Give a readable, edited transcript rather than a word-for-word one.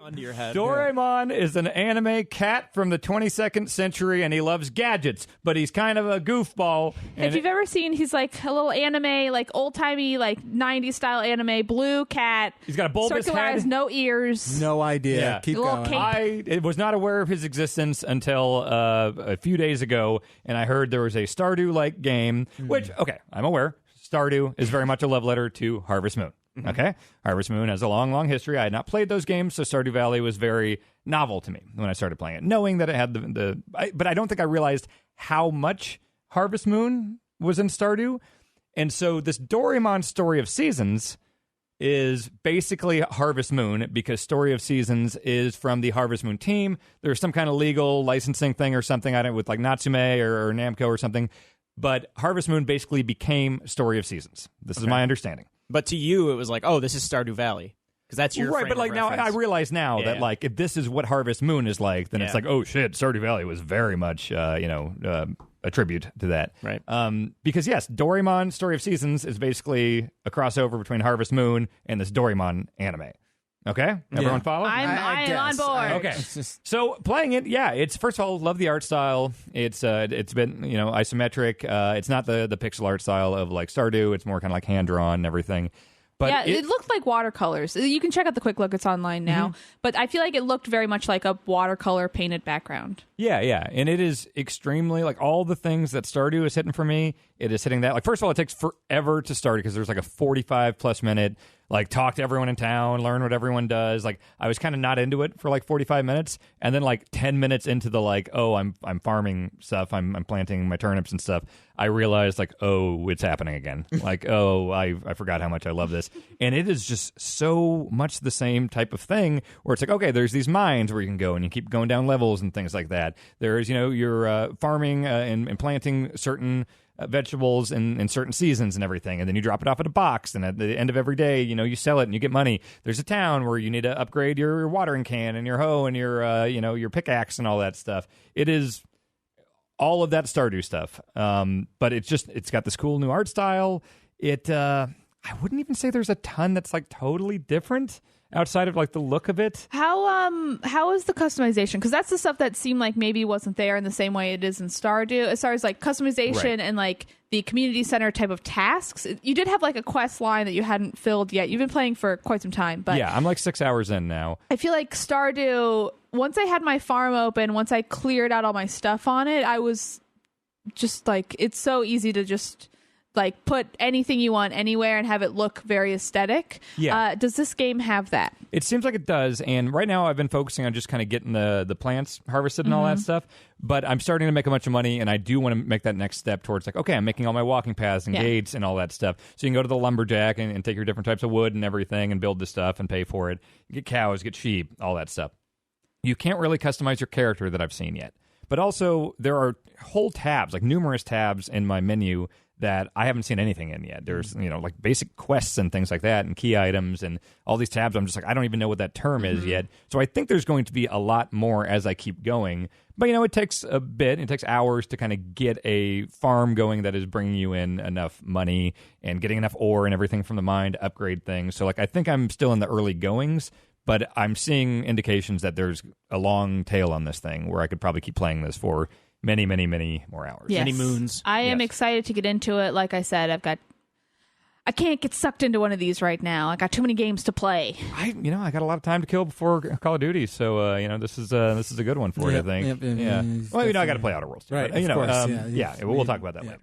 Under your head. Doraemon is an anime cat from the 22nd century, and he loves gadgets, but he's kind of a goofball. If you've ever seen, he's like a little anime, like old-timey, like 90s style anime, blue cat. He's got a bulbous circular head. eyes, no ears. No idea. Yeah. Keep Little going. cape. I was not aware of his existence until a few days ago, and I heard there was a Stardew-like game, which, okay, I'm aware. Stardew is very much a love letter to Harvest Moon. Okay? Harvest Moon has a long, long history. I had not played those games, so Stardew Valley was very novel to me when I started playing it, knowing that it had but I don't think I realized how much Harvest Moon was in Stardew. And so this Doraemon Story of Seasons is basically Harvest Moon, because Story of Seasons is from the Harvest Moon team. There's some kind of legal licensing thing or something, I don't, with like Natsume or Namco or something. But Harvest Moon basically became Story of Seasons. This is my understanding. But to you, it was like, oh, this is Stardew Valley. Because that's your right, frame but like of now reference. I realize now that like if this is what Harvest Moon is like, then it's like, oh shit, Stardew Valley was very much a tribute to that. Right. Because yes, Doraemon Story of Seasons is basically a crossover between Harvest Moon and this Doraemon anime. Okay, everyone follow? I'm on board. Okay, so playing it, yeah, it's first of all, love the art style. It's been isometric. It's not the pixel art style of like Stardew. It's more kind of like hand drawn and everything. But yeah, it looked like watercolors. You can check out the quick look; it's online now. But I feel like it looked very much like a watercolor painted background. Yeah, and it is extremely like all the things that Stardew is hitting for me. It is hitting that. Like first of all, it takes forever to start because there's like a 45+ minute like talk to everyone in town, learn what everyone does. Like I was kind of not into it for like 45 minutes, and then like 10 minutes into the like, oh, I'm farming stuff, I'm planting my turnips and stuff. I realized like, oh, it's happening again. Like, oh, I forgot how much I love this, and it is just so much the same type of thing where it's like, okay, there's these mines where you can go and you keep going down levels and things like that. There's you're farming and planting certain vegetables in certain seasons and everything, and then you drop it off at a box, and at the end of every day you sell it and you get money. There's a town where you need to upgrade your watering can and your hoe and your pickaxe and all that stuff. It is all of that Stardew stuff, but it's got this cool new art style. I wouldn't even say there's a ton that's like totally different outside of like the look of it. How is the customization? Because that's the stuff that seemed like maybe wasn't there in the same way it is in Stardew. As far as like customization and like the community center type of tasks, you did have like a quest line that you hadn't filled yet. You've been playing for quite some time, but yeah, I'm like 6 hours in now. I feel like Stardew, once I had my farm open, once I cleared out all my stuff on it, I was just like, it's so easy to just like put anything you want anywhere and have it look very aesthetic. Yeah. Does this game have that? It seems like it does, and right now I've been focusing on just kind of getting the plants harvested and all that stuff, but I'm starting to make a bunch of money, and I do want to make that next step towards like, okay, I'm making all my walking paths and gates and all that stuff, so you can go to the lumberjack and take your different types of wood and everything and build the stuff and pay for it, get cows, get sheep, all that stuff. You can't really customize your character that I've seen yet, but also there are whole tabs, like numerous tabs in my menu that I haven't seen anything in yet. There's, like basic quests and things like that and key items and all these tabs. I'm just like, I don't even know what that term is yet. So I think there's going to be a lot more as I keep going. But, it takes a bit. It takes hours to kind of get a farm going that is bringing you in enough money and getting enough ore and everything from the mine to upgrade things. So, like, I think I'm still in the early goings, but I'm seeing indications that there's a long tail on this thing where I could probably keep playing this for many, many, many more hours. Yes. Many moons. I am excited to get into it. Like I said, I can't get sucked into one of these right now. I got too many games to play. I got a lot of time to kill before Call of Duty, so this is a good one for you, I think. Yeah. Well, I got to play Outer Worlds, right? But, of course, we'll talk about that later.